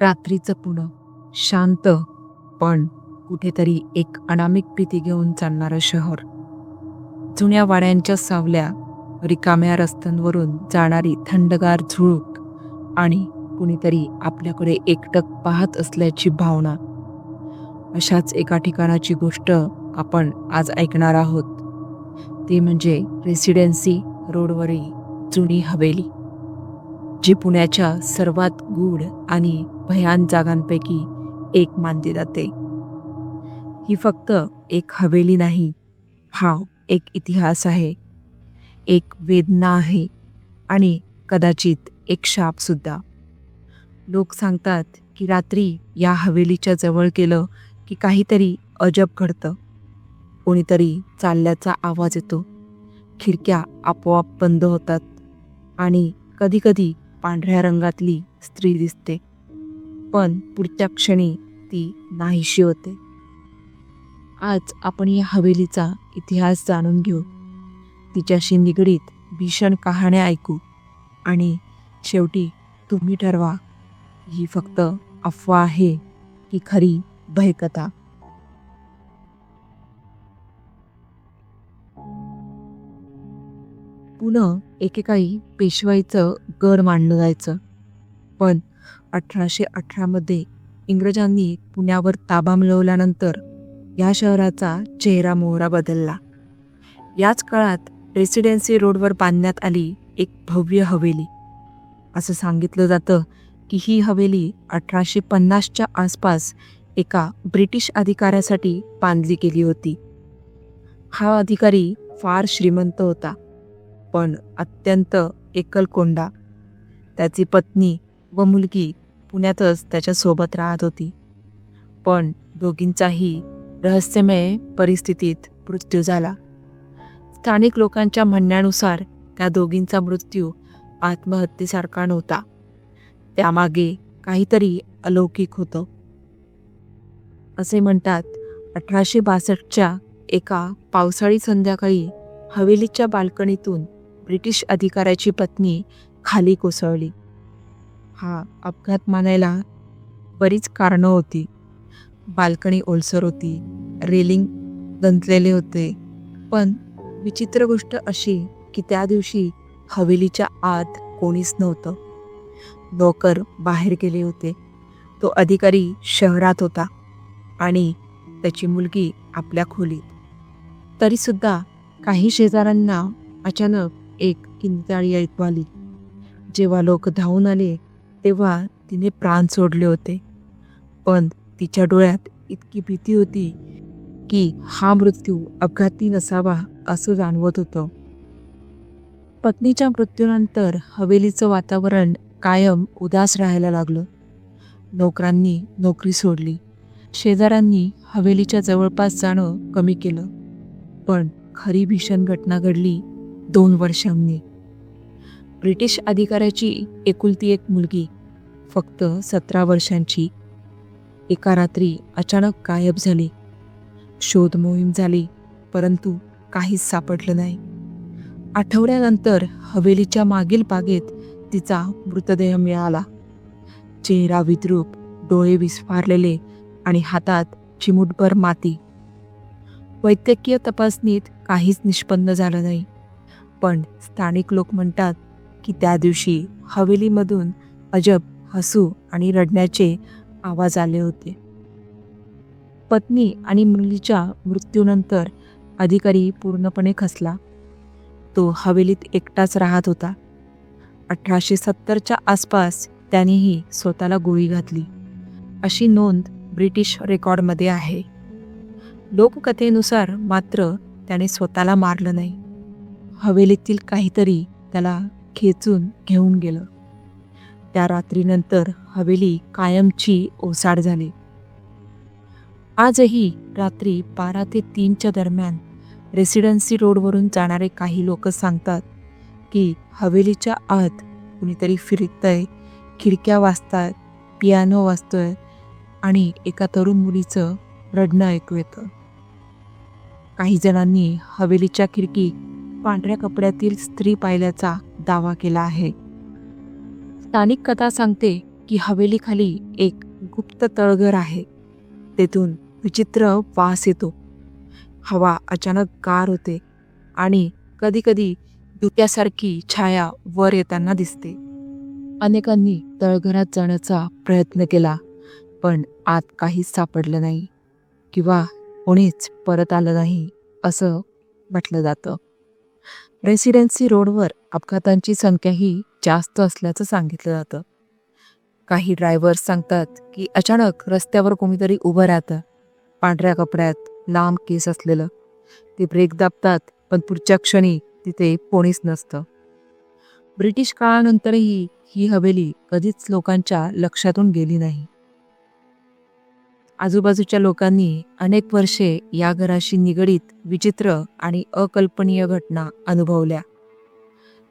रात्रीचं पुणे शांत पण कुठेतरी एक अनामिक भीती घेऊन चालणारं शहर. जुन्या वाड्यांच्या सावल्या, रिकाम्या रस्त्यांवरून जाणारी थंडगार झुळूक आणि कुणीतरी आपल्याकडे एकटक पाहत असल्याची भावना. अशाच एका ठिकाणाची गोष्ट आपण आज ऐकणार आहोत. ते म्हणजे रेसिडेन्सी रोडवरील जुनी हवेली, जी पुण्याच्या सर्वात गूढ आणि भयान जागांपैकी एक मानली जाते. ही फक्त एक हवेली नाही, हा एक इतिहास आहे, एक वेदना आहे आणि कदाचित एक शाप सुद्धा. लोक सांगतात की रात्री या हवेलीच्या जवळ गेलं की काहीतरी अजब घडतं. कोणीतरी चालल्याचा आवाज येतो, खिडक्या आपोआप बंद होतात आणि कधीकधी पांढऱ्या रंगातली स्त्री दिसते, पण पुढच्या क्षणी ती नाहीशी होते. आज आपण या हवेलीचा इतिहास जाणून घेऊ, तिच्याशी निगडीत भीषण कहाण्या ऐकू आणि शेवटी तुम्ही ठरवा, ही फक्त अफवा आहे की खरी भयकथा. पुणे एकेकाळी पेशवाईचं गड मानलं जायचं, पण 1818 मध्ये इंग्रजांनी पुण्यावर ताबा मिळवल्यानंतर या शहराचा चेहरा मोहरा बदलला. याच काळात रेसिडेन्सी रोडवर बांधण्यात आली एक भव्य हवेली. असं सांगितलं जातं की ही हवेली 1850च्या आसपास एका ब्रिटिश अधिकाऱ्यासाठी बांधली गेली होती. हा अधिकारी फार श्रीमंत होता, पण अत्यंत एकलकोंडा. त्याची पत्नी व मुलगी पुण्यातच त्याच्यासोबत राहत होती, पण दोघींचाही रहस्यमय परिस्थितीत मृत्यू झाला. स्थानिक लोकांच्या म्हणण्यानुसार त्या दोघींचा मृत्यू आत्महत्येसारखा नव्हता, त्यामागे काहीतरी अलौकिक होतं. असे म्हणतात, 1862च्या एका पावसाळी संध्याकाळी हवेलीच्या बाल्कनीतून ब्रिटिश अधिकाऱ्याची पत्नी खाली कोसळली. हा अपघात मानायला बरीच कारणं होती. बाल्कनी ओलसर होती, रेलिंग गंजलेले होते, पण विचित्र गोष्ट अशी की त्या दिवशी हवेलीच्या आत कोणीच नव्हतं. नोकर बाहेर गेले होते, तो अधिकारी शहरात होता आणि त्याची मुलगी आपल्या खोलीत. तरीसुद्धा काही शेजाऱ्यांना अचानक एक किंचाळी ऐकू आली. जेव्हा लोक धावून आले तेव्हा तिने प्राण सोडले होते, पण तिच्या डोळ्यात इतकी भीती होती की हा मृत्यू अपघाती नसावा असं जाणवत होतं. पत्नीच्या मृत्यूनंतर हवेलीचं वातावरण कायम उदास राहायला लागलं. नोकरांनी नोकरी सोडली, शेजाऱ्यांनी हवेलीच्या जवळपास जाणं कमी केलं. पण खरी भीषण घटना घडली 2 वर्षांनी. ब्रिटिश अधिकाऱ्याची एकुलती एक मुलगी, फक्त 17 वर्षांची, एका रात्री अचानक गायब झाली. शोध मोहीम झाली, परंतु काहीच सापडलं नाही. आठवड्यानंतर हवेलीच्या मागील बागेत तिचा मृतदेह मिळाला. चेहरा विद्रूप, डोळे विस्फारलेले आणि हातात चिमूटभर माती. वैद्यकीय तपासणीत काहीच निष्पन्न झालं नाही, पण स्थानिक लोक म्हणतात की त्या दिवशी हवेलीमधून अजब हसू आणि रडण्याचे आवाज आले होते. पत्नी आणि मुलीच्या मृत्यूनंतर अधिकारी पूर्णपणे खचला. तो हवेलीत एकटाच राहत होता. 1870च्या आसपास त्यानेही स्वतःला गोळी घातली, अशी नोंद ब्रिटिश रेकॉर्डमध्ये आहे. लोककथेनुसार मात्र त्याने स्वतःला मारलं नाही. हवेलीतील काहीतरी त्याला खेचून घेऊन गेलं. त्या रात्रीनंतर हवेली कायमची ओसाड झाली. आजही रात्री 12 ते 3च्या दरम्यान रेसिडेन्सी रोडवरून जाणारे काही लोक सांगतात की हवेलीच्या आत कुणीतरी फिरतंय, खिडक्या वाजतायत, पियानो वाजतोय आणि एका तरुण मुलीचं रडणं ऐकू येतं. काही जणांनी हवेलीच्या खिडकी पांढऱ्या कपड्यातील स्त्री पाहिल्याचा दावा केला आहे. स्थानिक कथा सांगते की हवेलीखाली एक गुप्त तळघर आहे. तेथून विचित्र वास येतो. हवा अचानक गार होते आणि कधीकधी धुक्यासारखी छाया वर येताना दिसते. अनेकांनी तळघरात जाण्याचा प्रयत्न केला, पण आत काहीच सापडलं नाही किंवा कोणीच परत आलं नाही असं म्हटलं जातं. रेसिडेन्सी रोडवर अपघातांची संख्याही जास्त असल्याचं सांगितलं जातं. काही ड्रायव्हर्स सांगतात की अचानक रस्त्यावर कोणीतरी उभं राहतं, पांढऱ्या कपड्यात, लांब केस असलेलं. ते ब्रेक दाबतात, पण पुढच्या क्षणी तिथे कोणीच नसतं. ब्रिटिश काळानंतरही ही हवेली कधीच लोकांच्या लक्षातून गेली नाही. आजूबाजूच्या लोकांनी अनेक वर्षे या घराशी निगडीत विचित्र आणि अकल्पनीय घटना अनुभवल्या.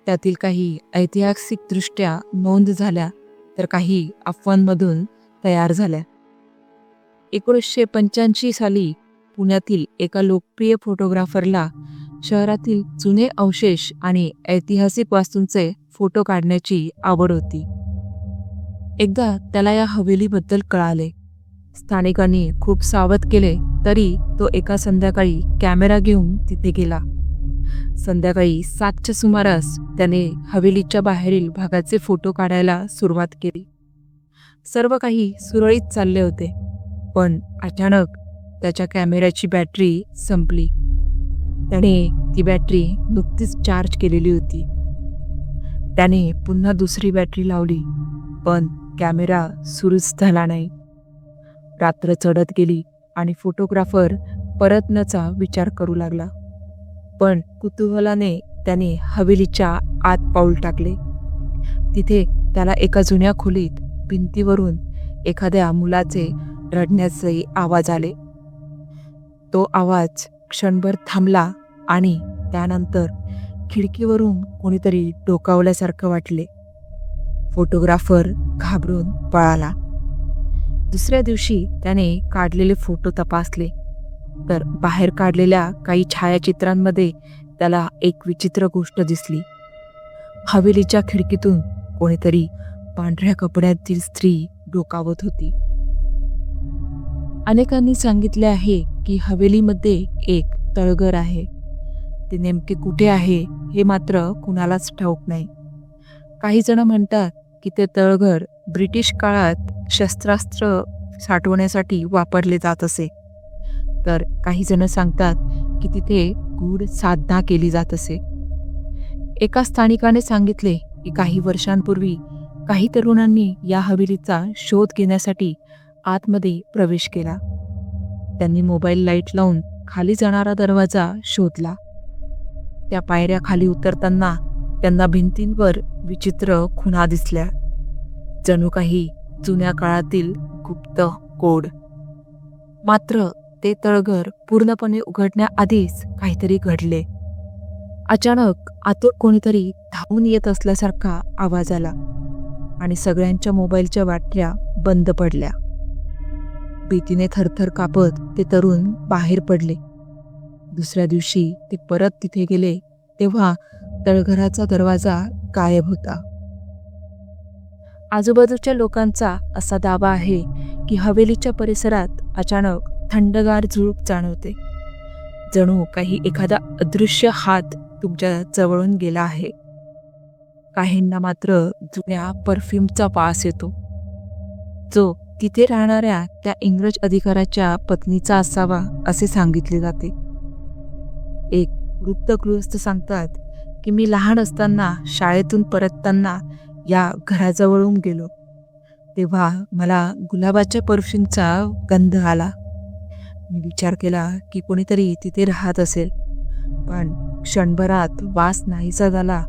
त्यातील काही ऐतिहासिकदृष्ट्या नोंद झाल्या, तर काही अफवांमधून तयार झाल्या. 1985 साली पुण्यातील एका लोकप्रिय फोटोग्राफरला शहरातील जुने अवशेष आणि ऐतिहासिक वास्तूंचे फोटो काढण्याची आवड होती. एकदा त्याला या हवेलीबद्दल कळाले. स्थानिकांनी खूप सावध केले, तरी तो एका संध्याकाळी कॅमेरा घेऊन तिथे गेला. संध्याकाळी 7च्या सुमारास त्याने हवेलीच्या बाहेरील भागाचे फोटो काढायला सुरुवात केली. सर्व काही सुरळीत चालले होते, पण अचानक त्याच्या कॅमेऱ्याची बॅटरी संपली. त्याने ती बॅटरी नुकतीच चार्ज केलेली होती. त्याने पुन्हा दुसरी बॅटरी लावली, पण कॅमेरा सुरूच झाला नाही. रात्र चढत गेली आणि फोटोग्राफर परतण्याचा विचार करू लागला. पण कुतूहलाने त्याने हवेलीच्या आत पाऊल टाकले. तिथे त्याला एका जुन्या खोलीत भिंतीवरून एखाद्या मुलाचे रडण्याचे आवाज आले. तो आवाज क्षणभर थांबला आणि त्यानंतर खिडकीवरून कोणीतरी डोकावल्यासारखं वाटले. फोटोग्राफर घाबरून पळाला. दुसऱ्या दिवशी त्याने काढलेले फोटो तपासले, तर बाहेर काढलेल्या काही छायाचित्रांमध्ये त्याला एक विचित्र गोष्ट दिसली. हवेलीच्या खिडकीतून कोणीतरी पांढऱ्या कपड्यातील स्त्री डोकावत होती. अनेकांनी सांगितले आहे की हवेलीमध्ये एक तळघर आहे. ते नेमके कुठे आहे हे मात्र कुणालाच ठाऊक नाही. काही जण म्हणतात की ते तळघर ब्रिटिश काळात शस्त्रास्त्र साठवण्यासाठी वापरले जात असे, तर काही जण सांगतात की तिथे गूढ साधना केली जात असे. एका स्थानिकाने सांगितले की काही वर्षांपूर्वी काही तरुणांनी या हवेलीचा शोध घेण्यासाठी आतमध्ये प्रवेश केला. त्यांनी मोबाईल लाईट लावून खाली जाणारा दरवाजा शोधला. त्या पायऱ्या खाली उतरताना त्यांना भिंतींवर विचित्र खुणा दिसल्या, जणू काही जुन्या काळातील गुप्त कोड. मात्र ते तळघर पूर्णपणे उघडण्याआधीच काहीतरी घडले. अचानक आतून कोणीतरी धावून येत असल्यासारखा आवाज आला आणि सगळ्यांच्या मोबाईलच्या बॅटऱ्या बंद पडल्या. भीतीने थरथर कापत ते तरुण बाहेर पडले. दुसऱ्या दिवशी ते परत तिथे गेले तेव्हा तळघराचा दरवाजा गायब होता. आजूबाजूच्या लोकांचा असा दावा आहे की हवेलीच्या परिसरात अचानक थंडगार झुळूक जाणवते, जणू काही एखादा अदृश्य हात तुमच्या जवळून गेला आहे. काहींना मात्र जुन्या परफ्यूमचा वास येतो, जो तिथे राहणाऱ्या त्या इंग्रज अधिकाऱ्याच्या पत्नीचा असावा असे सांगितले जाते. एक वृद्ध गृहस्थ सांगतात की मी लहान असताना शाळेतून परतताना या घराजवळून गेलो, तेव्हा मला गुलाबाच्या परफ्यूमचा गंध आला. मी विचार केला की कोणीतरी तिथे राहत असेल, पण क्षणभरात वास नाहीसा झाला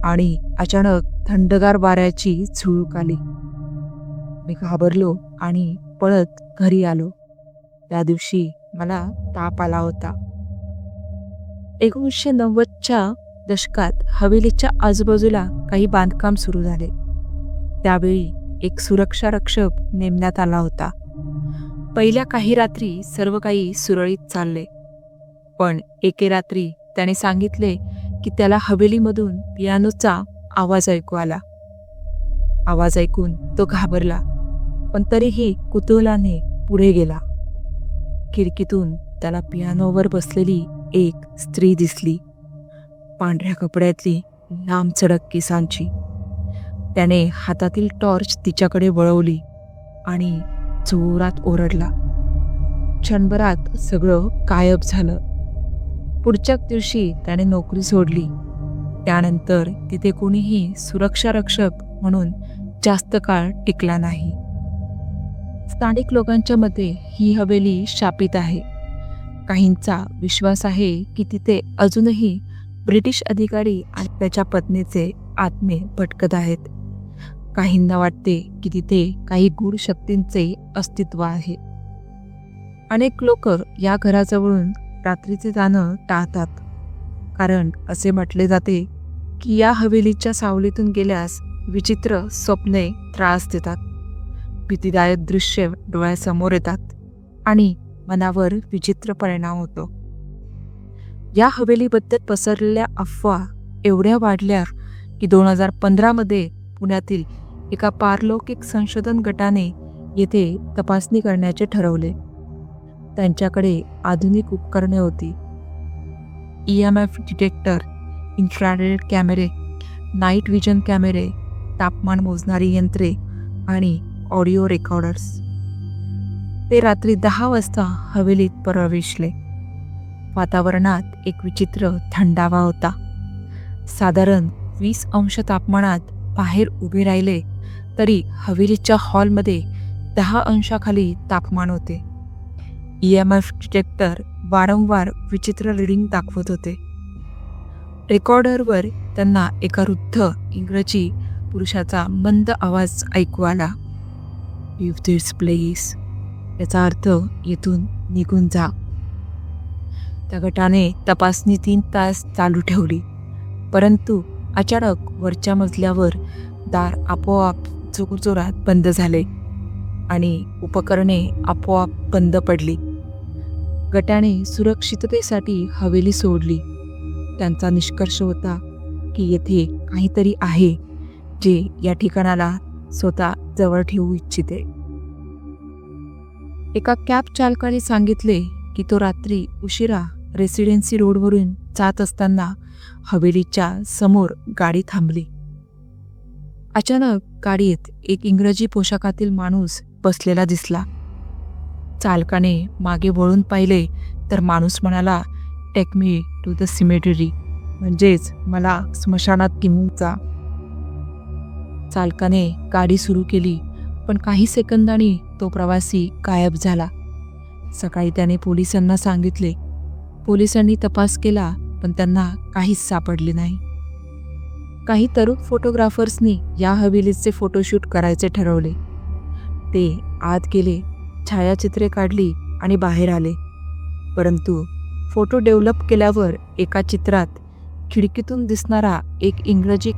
आणि अचानक थंडगार वाऱ्याची झुळूक आली. मी घाबरलो आणि पळत घरी आलो. त्या दिवशी मला ताप आला होता. 1990च्या दशकात हवेलीच्या आजूबाजूला काही बांधकाम सुरू झाले. त्यावेळी एक सुरक्षा रक्षक नेमण्यात आला होता. पहिल्या काही रात्री सर्व काही सुरळीत चालले, पण एके रात्री त्याने सांगितले की त्याला हवेलीमधून पियानोचा आवाज ऐकू आला. आवाज ऐकून तो घाबरला, पण तरीही कुतूहलाने पुढे गेला. खिडकीतून त्याला पियानोवर बसलेली एक स्त्री दिसली, पांढऱ्या कपड्यातली, लांब चडक केसांची. त्याने हातातील टॉर्च तिच्याकडे वळवली आणि जोरात ओरडला. क्षणभरात सगळं गायब झालं. पुढच्याच दिवशी त्याने नोकरी सोडली. त्यानंतर तिथे कोणीही सुरक्षा रक्षक म्हणून जास्त काळ टिकला नाही. स्थानिक लोकांच्या मते ही हवेली शापित आहे. काहींचा विश्वास आहे की तिथे अजूनही ब्रिटिश अधिकारी आणि त्याच्या पत्नीचे आत्मे भटकत आहेत. काहींना वाटते की तिथे काही गूढ शक्तींचे अस्तित्व आहे. अनेक लोक या घराजवळून रात्रीचे जाणं टाळतात, कारण असे म्हटले जाते की या हवेलीच्या सावलीतून गेल्यास विचित्र स्वप्ने त्रास देतात, भीतीदायक दृश्य डोळ्यासमोर येतात आणि मनावर विचित्र परिणाम होतो. या हवेलीबद्दल पसरलेल्या अफवा एवढ्या वाढल्या की 2015 मध्ये पुण्यातील एका पारलौकिक संशोधन गटाने येथे तपासणी करण्याचे ठरवले. त्यांच्याकडे आधुनिक उपकरणे होती. EMF डिटेक्टर, इन्फ्रारेड कॅमेरे, नाईट विजन कॅमेरे, तापमान मोजणारी यंत्रे आणि ऑडिओ रेकॉर्डर्स. ते रात्री 10 वाजता हवेलीत प्रवेशले. वातावरणात एक विचित्र थंडावा होता. साधारण 20 अंश तापमानात बाहेर उभे राहिले तरी हवेलीच्या हॉलमध्ये 10 अंशाखाली तापमान होते. EMF डिटेक्टर वारंवार विचित्र रीडिंग दाखवत होते. रेकॉर्डरवर त्यांना एका वृद्ध इंग्रजी पुरुषाचा मंद आवाज ऐकू आला. "लीव्ह दिस प्लेस." याचा अर्थ येथून निघून जा. त्या गटाने तपासणी 3 तास चालू ठेवली, परंतु अचानक वरच्या मजल्यावर दार आपोआप जोरजोरात बंद झाले आणि उपकरणे आपोआप बंद पडली. गटाने सुरक्षिततेसाठी हवेली सोडली. त्यांचा निष्कर्ष होता की येथे काहीतरी आहे जे या ठिकाणाला स्वतः जवळ ठेवू इच्छिते. एका कॅब चालकाने सांगितले की तो रात्री उशिरा रेसिडेन्सी रोडवरून जात असताना हवेलीच्या समोर गाडी थांबली. अचानक गाडीत एक इंग्रजी पोशाखातील माणूस बसलेला दिसला. चालकाने मागे वळून पाहिले तर माणूस म्हणाला, "टेक मी टू द सिमेटरी." म्हणजेच मला स्मशानात घेऊन जा. चालकाने गाडी सुरू केली, पण काही सेकंदांनी तो प्रवासी गायब झाला. सकाळी त्याने पोलिसांना सांगितले. पोलिसांनी तपास केला, पण त्यांना काहीच सापडले नाही. काही तरुण फोटोग्राफर्सनी या हवेलीचे फोटोशूट करायचे ठरवले. ते आत गेले, छायाचित्रे काढली आणि बाहेर आले. परंतु फोटो डेव्हलप केल्यावर एका चित्रात खिडकीतून दिसणारा एक इंग्रजी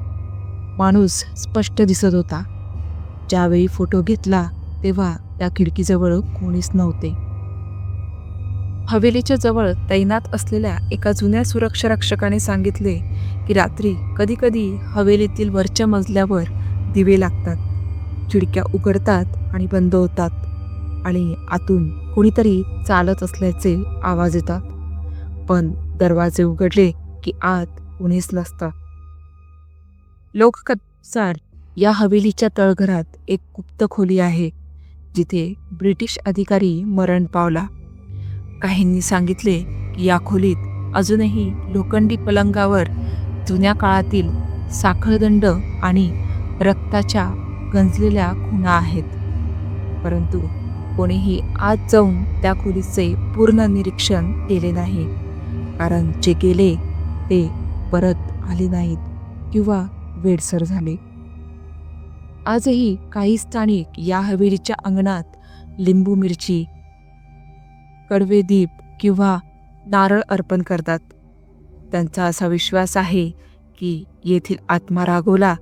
माणूस स्पष्ट दिसत होता. ज्यावेळी फोटो घेतला तेव्हा त्या खिडकीजवळ कोणीच नव्हते. हवेलीच्या जवळ तैनात असलेल्या एका जुन्या सुरक्षा रक्षकाने सांगितले की रात्री कधीकधी हवेलीतील वरच्या मजल्यावर दिवे लागतात, खिडक्या उघडतात आणि बंद होतात आणि आतून कोणीतरी चालत असल्याचे आवाज येतात, पण दरवाजे उघडले की आत कोणीच नसतात. लोककथेनुसार या हवेलीच्या तळघरात एक गुप्त खोली आहे जिथे ब्रिटिश अधिकारी मरण पावला. काहींनी सांगितले की या खोलीत अजूनही लोखंडी पलंगावर जुन्या काळातील साखळदंड आणि रक्ताच्या गंजलेल्या खुणा आहेत. परंतु कोणीही आत जाऊन त्या खोलीचे पूर्ण निरीक्षण केले नाही, कारण जे गेले ते परत आले नाहीत किंवा वेडसर झाले. आजही काही स्थानिक या हवेलीच्या अंगणात लिंबू मिरची, कडवे दीप किंवा नारळ अर्पण करतात. त्यांचा असा विश्वास आहे की येथील आत्मा रागवला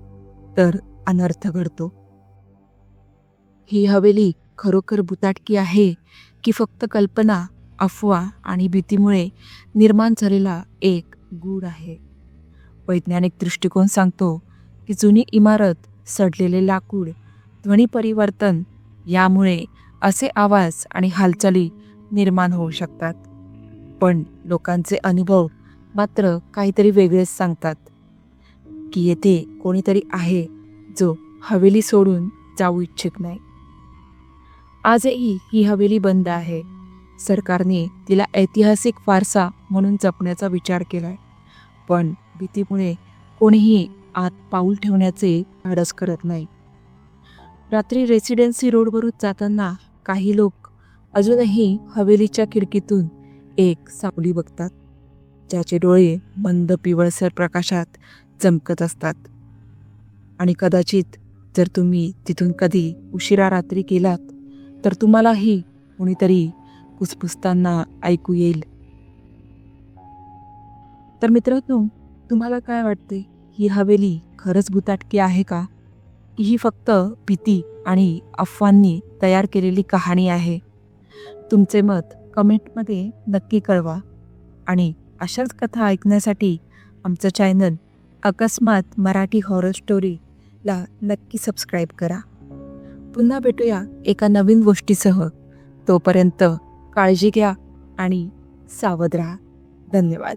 तर अनर्थ घडतो. ही हवेली खरोखर भुताटकी आहे की फक्त कल्पना, अफवा आणि भीतीमुळे निर्माण झालेला एक गूढ आहे? वैज्ञानिक दृष्टिकोन सांगतो की जुनी इमारत सडलेले लाकूड, ध्वनी परिवर्तन यामुळे असे आवाज आणि हालचाली निर्माण होऊ शकतात. पण लोकांचे अनुभव मात्र काहीतरी वेगळेच सांगतात, की येथे कोणीतरी आहे जो हवेली सोडून जाऊ इच्छित नाही. आजही ही हवेली बंद आहे. सरकारने तिला ऐतिहासिक वारसा म्हणून जपण्याचा विचार केलाय, पण भीतीमुळे कोणीही आत पाऊल ठेवण्याचे धाडस करत नाही. रात्री रेसिडेन्सी रोडवरून जाताना काही लोक अजूनही हवेलीच्या खिडकीतून एक सावली बघतात, ज्याचे डोळे मंद पिवळसर प्रकाशात चमकत असतात. आणि कदाचित जर तुम्ही तिथून कधी उशिरा रात्री गेलात तर तुम्हालाही कोणीतरी कुसकुसताना ऐकू येईल. तर मित्रांनो, तुम्हाला काय वाटते, ही हवेली खरंच भुताटकी आहे का, की ही फक्त भीती आणि अफवांनी तयार केलेली कहाणी आहे? तुमचे मत कमेंटमध्ये नक्की कळवा. आणि अशाच कथा ऐकण्यासाठी आमचं चॅनल अकस्मात मराठी हॉरर स्टोरीला नक्की सबस्क्राईब करा. पुन्हा भेटूया एका नवीन गोष्टीसह. तोपर्यंत काळजी घ्या आणि सावध राहा. धन्यवाद.